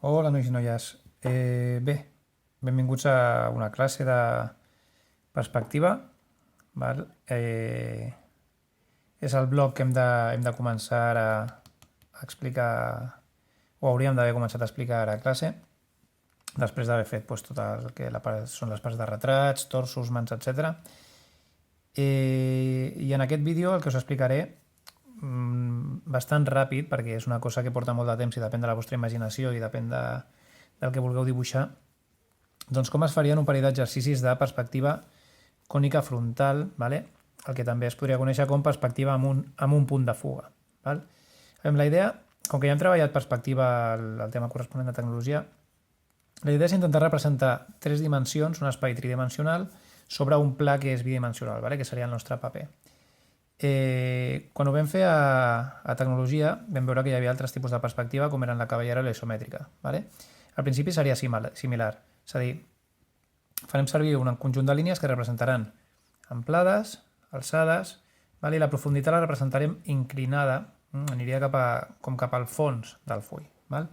Hola, nois i noies. Bé, benvinguts a una classe de perspectiva. Val? És el bloc que hem de començar a explicar, o hauríem d'haver començat a explicar a classe, després d'haver fet tot el que són les parts de retrats, torsos, mans, etc. I en aquest vídeo el que us explicaré bastant ràpid, perquè és una cosa que porta molt de temps i depèn de la vostra imaginació i depèn del que vulgueu dibuixar, doncs com es farien un parell d'exercicis de perspectiva cònica frontal, vale? El que també es podria conèixer com perspectiva amb un punt de fuga. Val? La idea, com que ja hem treballat perspectiva al tema corresponent de tecnologia, la idea és intentar representar tres dimensions, un espai tridimensional, sobre un pla que és bidimensional, vale? Que seria el nostre paper. Quan ho vam fer a tecnologia vam veure que hi havia altres tipus de perspectiva com eren la cavallera i l'esomètrica. Vale? Al principi seria similar, és a dir, farem servir un conjunt de línies que representaran amplades, alçades, vale? I la profunditat la representarem inclinada, aniria com cap al fons del full. Val?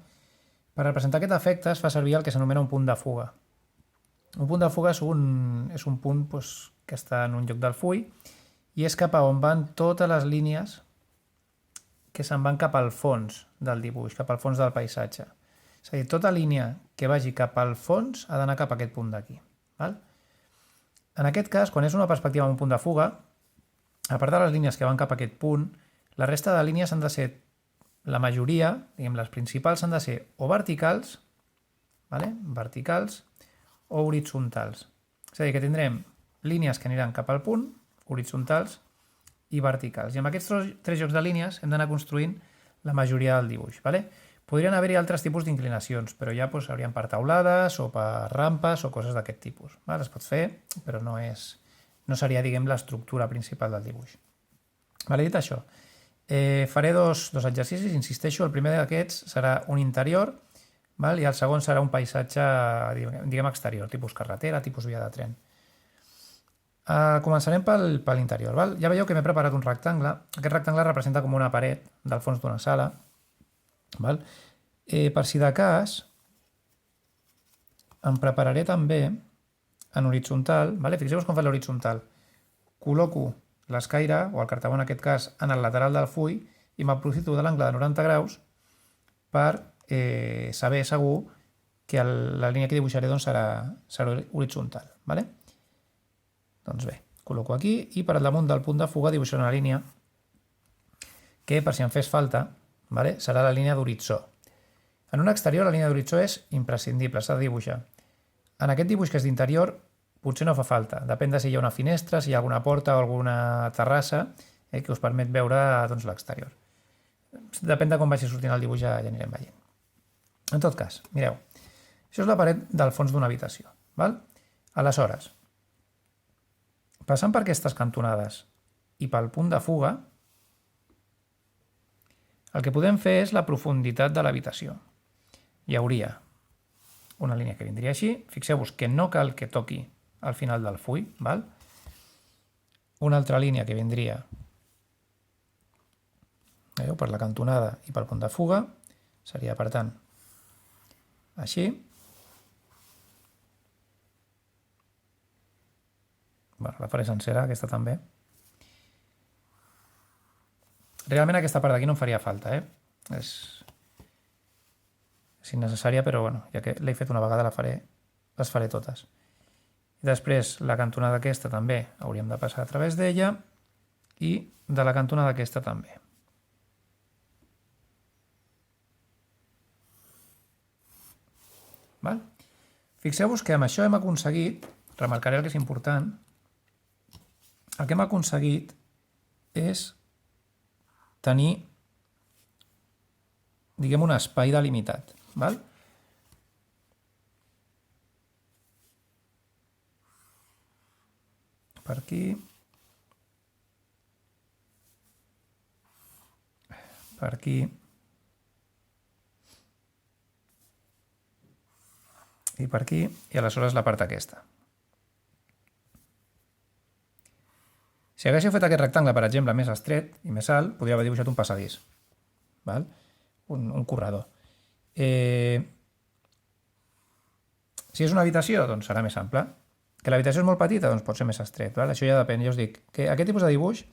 Per representar aquest efecte es fa servir el que s'anomena un punt de fuga. Un punt de fuga és un punt que està en un lloc del full i és cap a on van totes les línies que se'n van cap al fons del dibuix, cap al fons del paisatge. És a dir, tota línia que vagi cap al fons ha d'anar cap a aquest punt d'aquí. En aquest cas, quan és una perspectiva amb un punt de fuga, a part de les línies que van cap a aquest punt, la resta de línies han de ser, la majoria, diguem, les principals han de ser o verticals, verticals o horitzontals. És a dir, que tindrem línies que aniran cap al punt, horitzontals i verticals. I amb aquests tres jocs de línies hem d'anar construint la majoria del dibuix. Vale? Podrien haver-hi altres tipus d'inclinacions, però ja haurien per taulades o per rampes o coses d'aquest tipus. Vale? Es pot fer, però no seria, diguem, l'estructura principal del dibuix. Vale, dit això, faré dos exercicis, insisteixo. El primer d'aquests serà un interior, val? I el segon serà un paisatge, diguem, exterior, tipus carretera, tipus via de tren. Començarem per l'interior. Ja veieu que m'he preparat un rectangle. Aquest rectangle representa com una paret del fons d'una sala. Per si de cas, em prepararé també en horitzontal. Fixeu-vos com fa l'horitzontal. Col·loco l'escaire, o el cartabó en aquest cas, en el lateral del full i m'aprofito de l'angle de 90 graus per saber segur que la línia que dibuixaré serà horitzontal. Doncs bé, col·loco aquí i per damunt del punt de fuga dibuixaré una línia que, per si em fes falta, serà la línia d'horitzó. En un exterior la línia d'horitzó és imprescindible, s'ha de dibuixar. En aquest dibuix que és d'interior potser no fa falta, depèn de si hi ha una finestra, si hi ha alguna porta o alguna terrassa que us permet veure l'exterior. Depèn de com vagi sortint el dibuix, ja anirem veient. En tot cas, mireu, això és la paret del fons d'una habitació. Aleshores, passant per aquestes cantonades i pel punt de fuga, el que podem fer és la profunditat de l'habitació. Hi hauria una línia que vindria així. Fixeu-vos que no cal que toqui al final del full. Una altra línia que vindria per la cantonada i pel punt de fuga. Seria, per tant, així. La faré sencera, aquesta també. Realment aquesta part d'aquí no em faria falta, És innecessària, però bueno, ja que l'he fet una vegada les faré totes. I després la cantonada aquesta també hauríem de passar a través d'ella i de la cantonada aquesta també. Fixeu-vos que amb això hem aconseguit, remarcaré el que és important, el que hem aconseguit és tenir, diguem, un espai delimitat. Per aquí. Per aquí. I per aquí. I aleshores la part aquesta. Si haguéssiu fet aquest rectangle, per exemple, més estret i més alt, podria haver dibuixat un passadís. Un corredor. Si és una habitació, doncs serà més ample. Que l'habitació és molt petita, doncs pot ser més estret. Val? Això ja depèn. Jo us dic que aquest tipus de dibuix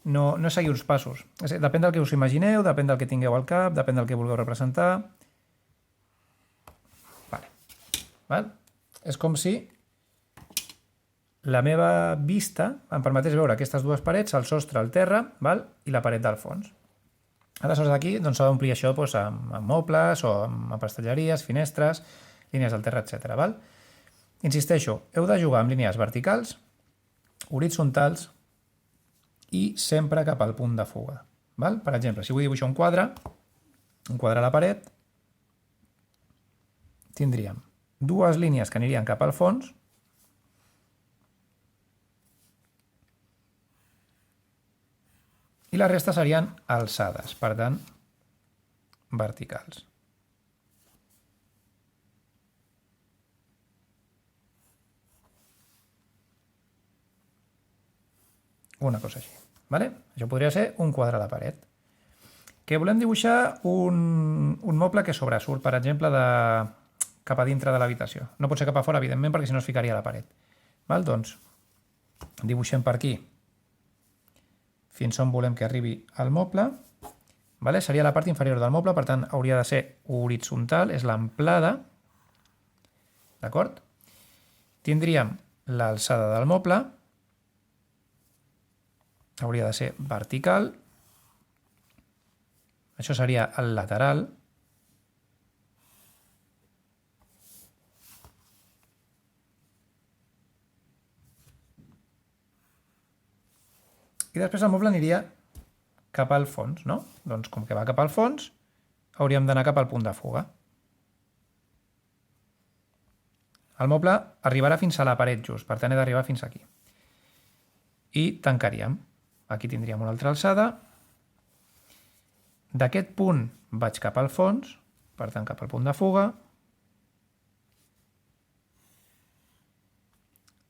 no és seguir uns passos. Depèn del que us imagineu, depèn del que tingueu al cap, depèn del que vulgueu representar. Vale. Val? És com si la meva vista em permetés veure aquestes dues parets, el sostre, el terra, val? I la paret del fons. Aleshores aquí doncs, s'ha d'omplir això doncs, amb mobles o amb prestatgeries, finestres, línies del terra, etc. Val? Insisteixo, heu de jugar amb línies verticals, horitzontals i sempre cap al punt de fuga. Val? Per exemple, si vull dibuixar un quadre a la paret, tindríem dues línies que anirien cap al fons i la resta serien alçades, per tant, verticals. Una cosa així. Vale? Això podria ser un quadre a la paret. Que volem dibuixar un moble que sobresurt, per exemple, cap a dintre de l'habitació. No pot ser cap a fora, evidentment, perquè si no es ficaria a la paret. Val? Doncs dibuixem per aquí fins on volem que arribi el moble. Vale? Seria la part inferior del moble, per tant, hauria de ser horitzontal, és l'amplada. D'acord? Tindríem l'alçada del moble. Hauria de ser vertical. Això seria el lateral. I després el moble aniria cap al fons, no? Doncs com que va cap al fons, hauríem d'anar cap al punt de fuga. El moble arribarà fins a la paret just, per tant he d'arribar fins aquí. I tancaríem. Aquí tindríem una altra alçada. D'aquest punt vaig cap al fons, per tant cap al punt de fuga.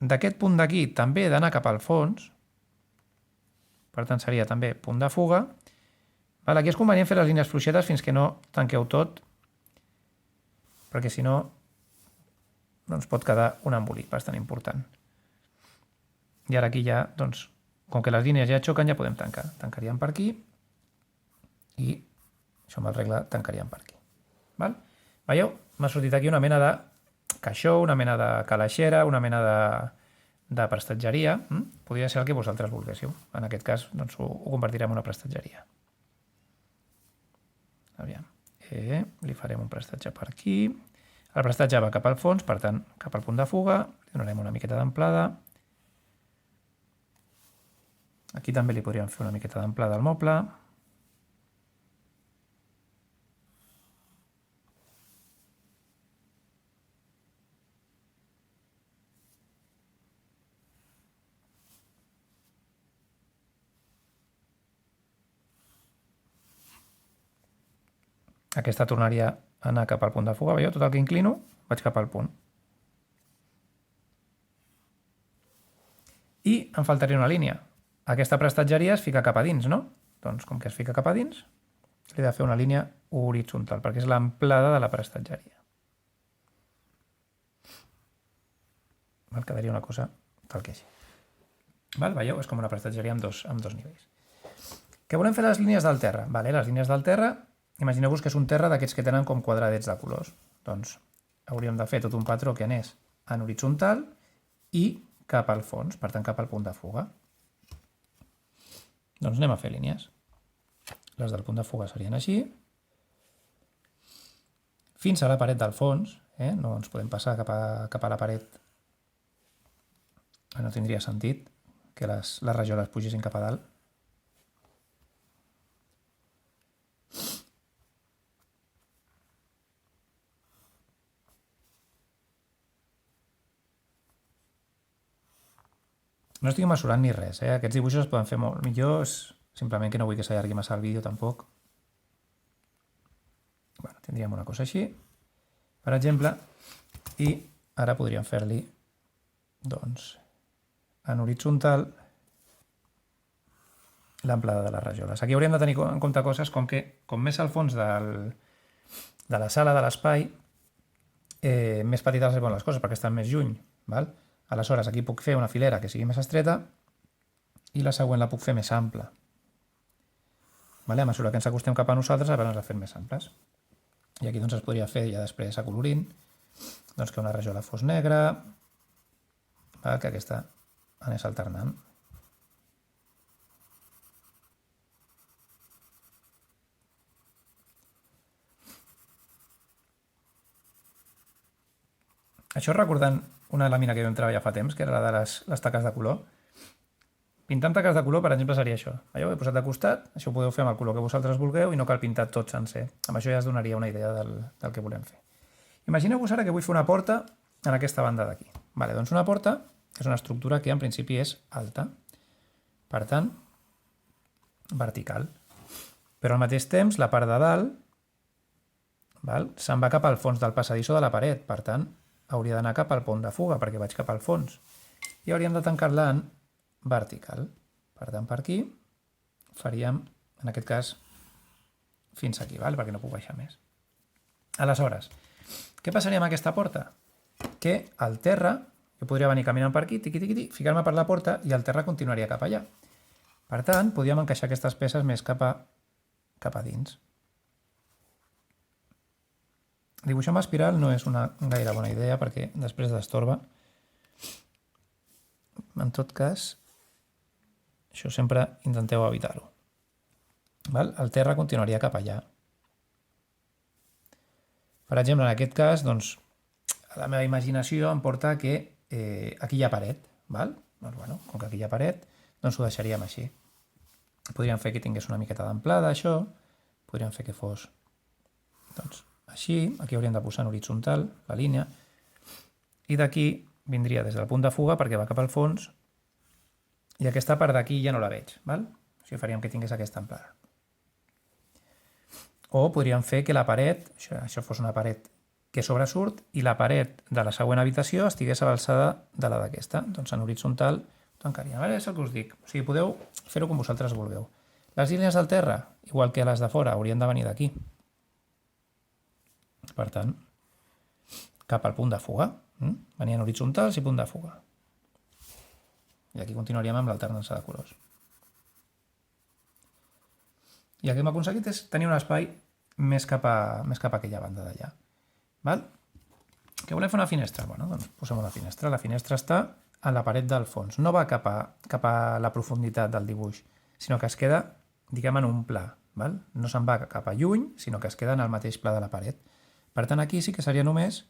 D'aquest punt d'aquí també he d'anar cap al fons, per tant seria també punt de fuga. Aquí és convenient fer les línies fluixetes fins que no tanqueu tot, perquè si no doncs pot quedar un embolic bastant important. I ara aquí ja, doncs, com que les línies ja xoquen, ja podem tancar. Tancaríem per aquí i això amb el regle tancaríem per aquí. Val? Veieu? M'ha sortit aquí una mena de caixó, una mena de calaixera, una mena de prestatgeria. Podria ser el que vosaltres volguéssiu. En aquest cas doncs, ho convertirem en una prestatgeria. Aviam. Li farem un prestatge per aquí. El prestatge va cap al fons, per tant, cap al punt de fuga. Li donarem una miqueta d'amplada. Aquí també li podríem fer una miqueta d'amplada al moble. Aquesta tornaria a anar cap al punt de fuga. Veieu? Tot el que inclino vaig cap al punt. I em faltaria una línia. Aquesta prestatgeria es fica cap a dins, no? Doncs com que es fica cap a dins, li he de fer una línia horitzontal, perquè és l'amplada de la prestatgeria. Quedaria una cosa tal que així. Veieu? És com una prestatgeria amb dos nivells. Què volem fer les línies del terra? Les línies del terra, imagineu-vos que és un terra d'aquests que tenen com quadradets de colors. Doncs hauríem de fer tot un patró que anés en horitzontal i cap al fons, per tant cap al punt de fuga. Doncs anem a fer línies. Les del punt de fuga serien així. Fins a la paret del fons. No ens podem passar cap a la paret. No tindria sentit que les rajoles pugessin cap a dalt. No estic mesurant ni res, Aquests dibuixos es poden fer molt millors, simplement que no vull que s'allargui massa el vídeo tampoc. Tindríem una cosa així, per exemple, i ara podríem fer-li, doncs, en horitzontal, l'amplada de les rajoles. Aquí hauríem de tenir en compte coses com que, com més al fons de la sala, de l'espai, més petites es veuen les coses perquè estan més lluny. Val? Aleshores, aquí puc fer una filera que sigui més estreta i la següent la puc fer més ampla. Vale? A mesura que ens acostem cap a nosaltres, a veure, ens la fem més amples. I aquí doncs, es podria fer ja després acolorint doncs, que una rajola fos negra, val? Que aquesta anés alternant. Això recordant una làmina que vam treballar fa temps, que era la de les taques de color. Pintar amb taques de color, per exemple, seria això. Allò ho he posat de costat, això ho podeu fer amb el color que vosaltres vulgueu i no cal pintar tot sencer. Amb això ja es donaria una idea del que volem fer. Imagineu-vos ara que vull fer una porta en aquesta banda d'aquí. Vale, doncs una porta és una estructura que en principi és alta. Per tant, vertical. Però al mateix temps, la part de dalt se'n va cap al fons del passadís o de la paret. Per tant, hauria d'anar cap al pont de fuga, perquè vaig cap al fons. I hauríem de tancar-la en vertical. Per tant, per aquí faríem, en aquest cas, fins aquí, perquè no puc baixar més. Aleshores, què passaria amb aquesta porta? Que el terra, jo podria venir caminant per aquí, ficar-me per la porta i el terra continuaria cap allà. Per tant, podríem encaixar aquestes peces més cap a dins. Dibuixar amb espiral no és una gaire bona idea perquè després destorba. En tot cas, això sempre intenteu evitar-ho. El terra continuaria cap allà. Per exemple, en aquest cas, doncs, la meva imaginació em porta que aquí hi ha paret. Doncs, bueno, com que aquí hi ha paret, doncs ho deixaríem així. Podríem fer que tingués una miqueta d'amplada, això. Podríem fer que fos, doncs, així. Aquí hauríem de posar en horitzontal la línia. I d'aquí vindria des del punt de fuga perquè va cap al fons. I aquesta part d'aquí ja no la veig. Així faríem que tingués aquesta amplada. O podríem fer que la paret, això fos una paret que sobresurt i la paret de la següent habitació estigués a l'alçada de la d'aquesta. Doncs en horitzontal tancaríem. És el que us dic. O sigui, podeu fer-ho com vosaltres vulgueu. Les línies del terra, igual que les de fora, haurien de venir d'aquí. Per tant, cap al punt de fuga. Venien horitzontals i punt de fuga. I aquí continuaríem amb l'alternança de colors. I el que hem aconseguit és tenir un espai més cap a aquella banda d'allà. Que volem fer una finestra? Doncs posem una finestra. La finestra està a la paret del fons. No va cap a la profunditat del dibuix, sinó que es queda, diguem, en un pla. No se'n va cap a lluny, sinó que es queda en el mateix pla de la paret. Per tant, aquí sí que seria només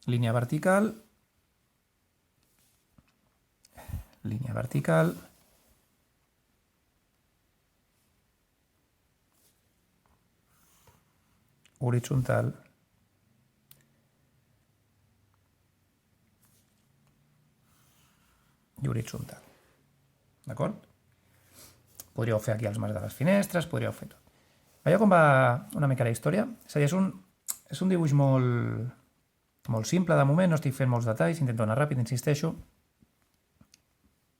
línia vertical, horitzontal, i horitzontal. D'acord? Podríeu fer aquí els marcs de les finestres, podríeu fer tot. Veieu com va una mica la història? És a dir, és un dibuix molt simple de moment, no estic fent molts detalls, intento anar ràpid, insisteixo,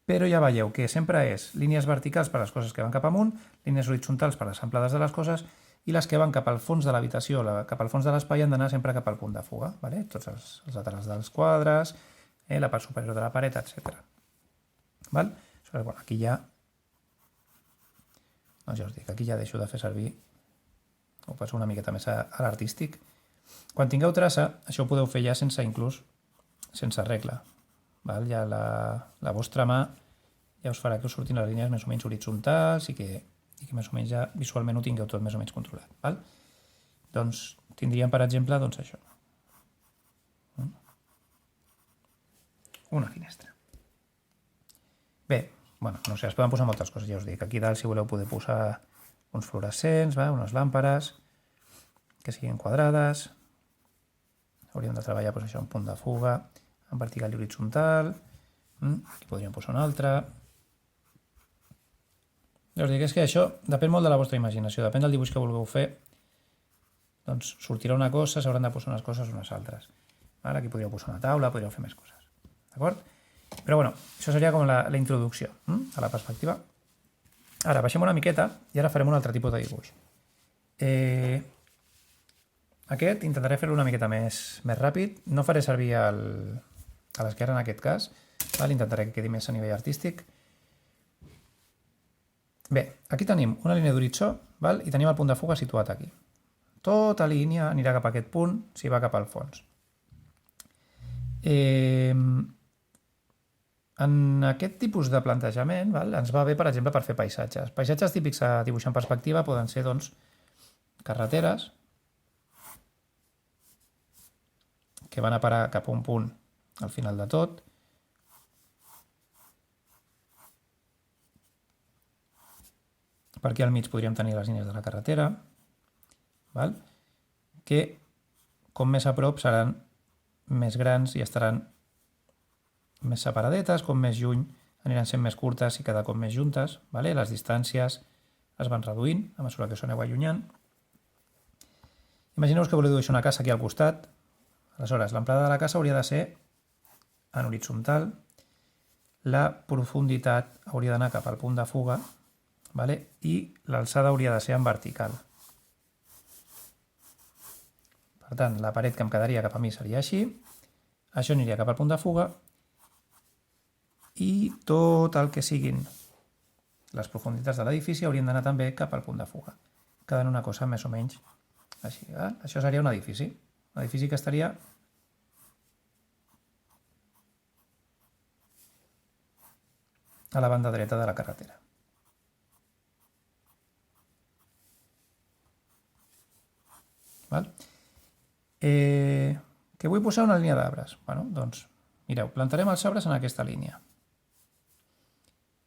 però ja veieu que sempre és línies verticals per a les coses que van cap amunt, línies horitzontals per a les amplades de les coses i les que van cap al fons de l'habitació, cap al fons de l'espai han d'anar sempre cap al punt de fuga, tots els laterals dels quadres, la part superior de la paret, etc. Aquí ja, doncs ja us dic, aquí ja deixo de fer servir, ho passo una miqueta més a l'artístic. Quan tingueu traça, això ho podeu fer ja sense regla. Ja la vostra mà ja us farà que us surtin les línies més o menys horitzontals i que més o menys ja visualment ho tingueu tot més o menys controlat. Doncs tindríem, per exemple, això. Una finestra. Bé, no sé, es poden posar moltes coses, ja us dic. Aquí dalt, si voleu, podeu posar uns fluorescents, unes làmperes que siguin quadrades. Hauríem de treballar això, un punt de fuga, en vertical i horitzontal. Aquí podríem posar un altre. Ja us dic, és que això depèn molt de la vostra imaginació, depèn del dibuix que vulgueu fer. Doncs sortirà una cosa, s'hauran de posar unes coses o unes altres. Aquí podríeu posar una taula, podríeu fer més coses. D'acord? Però això seria com la introducció a la perspectiva. Ara baixem una miqueta i ara farem un altre tipus de dibuix. Aquest intentaré fer-lo una miqueta més ràpid. No faré servir a l'esquerra en aquest cas. Intentaré que quedi més a nivell artístic. Bé, aquí tenim una línia d'horitzó i tenim el punt de fuga situat aquí. Tota línia anirà cap a aquest punt si va cap al fons. En aquest tipus de plantejament ens va bé, per exemple, per fer paisatges. Paisatges típics a dibuixar en perspectiva poden ser, doncs, carreteres que van a parar cap a un punt al final de tot. Per aquí al mig podríem tenir les línies de la carretera, que com més a prop seran més grans i estaran més separadetes, com més lluny aniran sent més curtes i cada cop més juntes. Les distàncies es van reduint a mesura que s'aneu allunyant. Imagineu que voleu dibuixar una casa aquí al costat. Aleshores, l'amplada de la casa hauria de ser en horitzontal. La profunditat hauria d'anar cap al punt de fuga i l'alçada hauria de ser en vertical. Per tant, la paret que em quedaria cap a mi seria així. Això aniria cap al punt de fuga. I tot el que siguin les profunditats de l'edifici haurien d'anar també cap al punt de fuga. Quedant una cosa més o menys així. Això seria un edifici. Un edifici que estaria a la banda dreta de la carretera. Que vull posar una línia d'arbres. Doncs, mireu, plantarem els arbres en aquesta línia.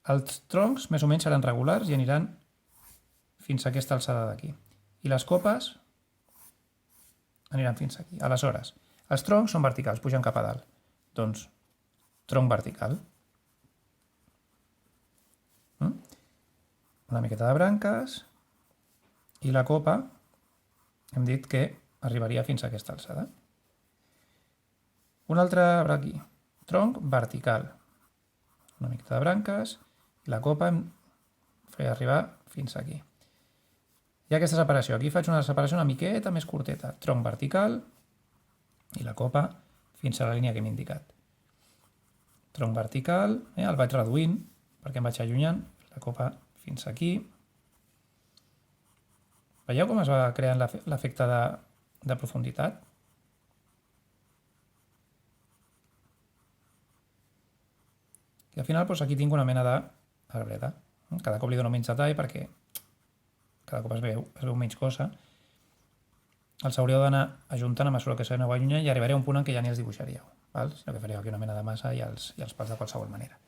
Els troncs més o menys seran regulars i aniran fins a aquesta alçada d'aquí. I les copes aniran fins aquí. Aleshores, els troncs són verticals, pugen cap a dalt. Doncs, tronc vertical. Una miqueta de branques i la copa hem dit que arribaria fins a aquesta alçada. Un altre arbre aquí. Tronc vertical. Una miqueta de branques i la copa em faré arribar fins aquí. Hi ha aquesta separació. Aquí faig una separació una miqueta més curteta. Tronc vertical i la copa fins a la línia que hem indicat. Tronc vertical, el vaig reduint perquè em vaig allunyant. La copa fins aquí. Veieu com es va creant l'efecte de profunditat? I al final aquí tinc una mena d'arbreta. Cada cop li dono menys detall perquè cada cop es veu menys cosa. Els hauríeu d'anar ajuntant a mesura que s'aneu allunyant i arribaré a un punt en què ja ni els dibuixaríeu. Sinó que faríeu aquí una mena de massa i els pals de qualsevol manera.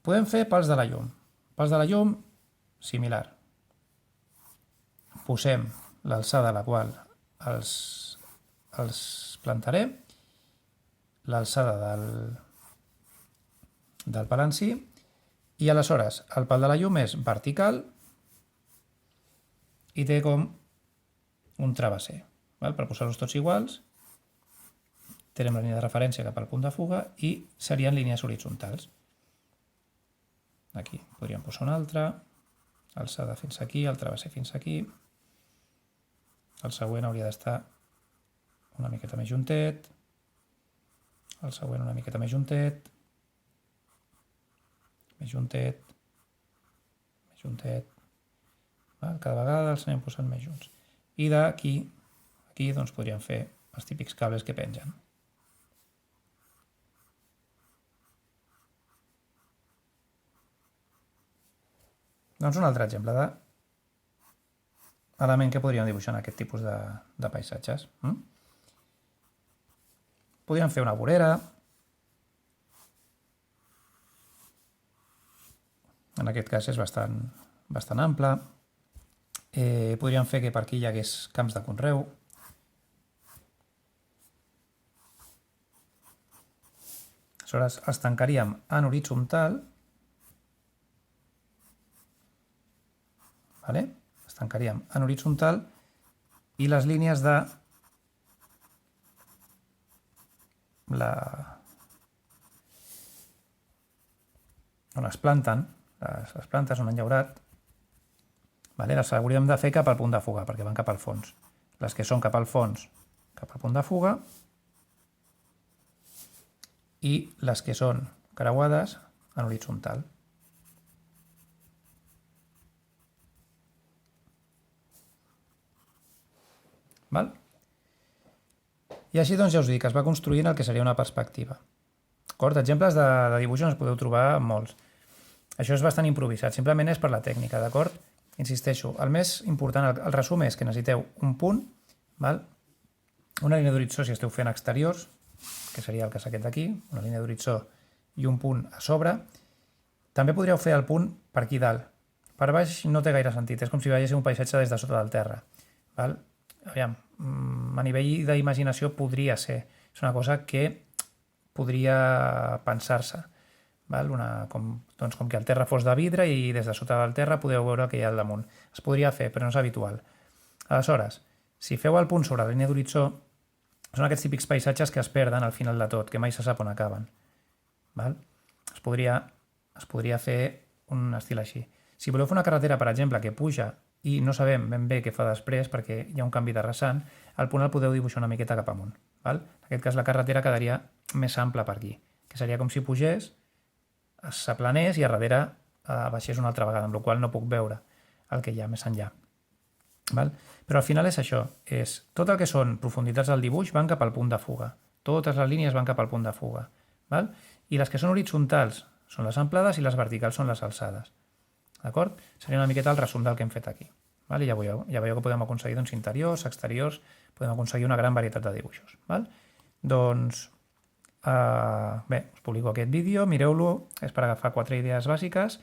Podem fer pals de la llum. Pals de la llum, similar. Posem l'alçada a la qual els plantaré, l'alçada del pal en si, i aleshores el pal de la llum és vertical i té com un travesser. Per posar-los tots iguals, tenim la línia de referència cap al punt de fuga i serien línies horitzontals. Aquí podríem posar una altra, alçada fins aquí, el travesser fins aquí. El següent hauria d'estar una miqueta més juntet, el següent una miqueta més juntet, més juntet, més juntet. Cada vegada els anem posant més junts. I d'aquí, aquí doncs podríem fer els típics cables que pengen. Doncs un altre exemple d'element que podríem dibuixar en aquest tipus de paisatges. Podríem fer una vorera. En aquest cas és bastant ample. Podríem fer que per aquí hi hagués camps de conreu. Aleshores els tancaríem en horitzontal. Es tancaríem en horitzontal i les línies on es planten, les plantes on han llaurat, les hauríem de fer cap al punt de fuga perquè van cap al fons. les que són cap al fons, cap al punt de fuga, i les que són creuades en horitzontal. Val? I així doncs ja us dic, es va construint el que seria una perspectiva. D'acord? Exemples de dibuixos ens podeu trobar molts. Això és bastant improvisat, simplement és per la tècnica, d'acord? Insisteixo, el més important, el resum és que necessiteu un punt, val? Una línia d'horitzó si esteu fent exteriors, que seria el cas aquest d'aquí, una línia d'horitzó i un punt a sobre. També podríeu fer el punt per aquí dalt. Per baix no té gaire sentit, és com si veiéssiu un paisatge des de sota del terra. Val? Aviam, a nivell d'imaginació podria ser. És una cosa que podria pensar-se. Com que el terra fos de vidre i des de sota del terra podeu veure el que hi ha al damunt. Es podria fer, però no és habitual. Aleshores, si feu el punt sobre la línia d'horitzó, són aquests típics paisatges que es perden al final de tot, que mai se sap on acaben. Val? Es podria fer un estil així. Si voleu fer una carretera, per exemple, que puja i no sabem ben bé què fa després perquè hi ha un canvi de rasant, el punt el podeu dibuixar una miqueta cap amunt. Val? En aquest cas la carretera quedaria més ampla per aquí, que seria com si pugés, s'aplanés i a darrere baixés una altra vegada, amb la qual no puc veure el que hi ha més enllà. Val? Però al final és això, és tot el que són profunditats del dibuix van cap al punt de fuga. Totes les línies van cap al punt de fuga. Val? I les que són horitzontals són les amplades i les verticals són les alçades. D'acord? Seria una miqueta el resum del que hem fet aquí. Val? I ja veieu que podem aconseguir interiors, exteriors, podem aconseguir una gran varietat de dibuixos. Val? Doncs, bé, us publico aquest vídeo, mireu-lo, és per agafar 4 idees bàsiques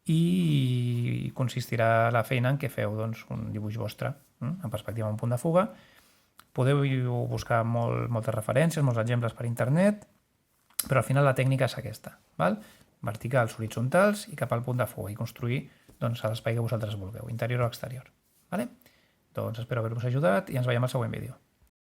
i consistirà la feina en què feu un dibuix vostre, en perspectiva amb un punt de fuga. Podeu buscar moltes referències, molts exemples per internet, però al final la tècnica és aquesta. Val? Verticals, horitzontals i cap al punt de fuga i construir a l'espai que vosaltres vulgueu, interior o exterior. Vale? Doncs espero haver-vos ajudat i ens veiem al següent vídeo.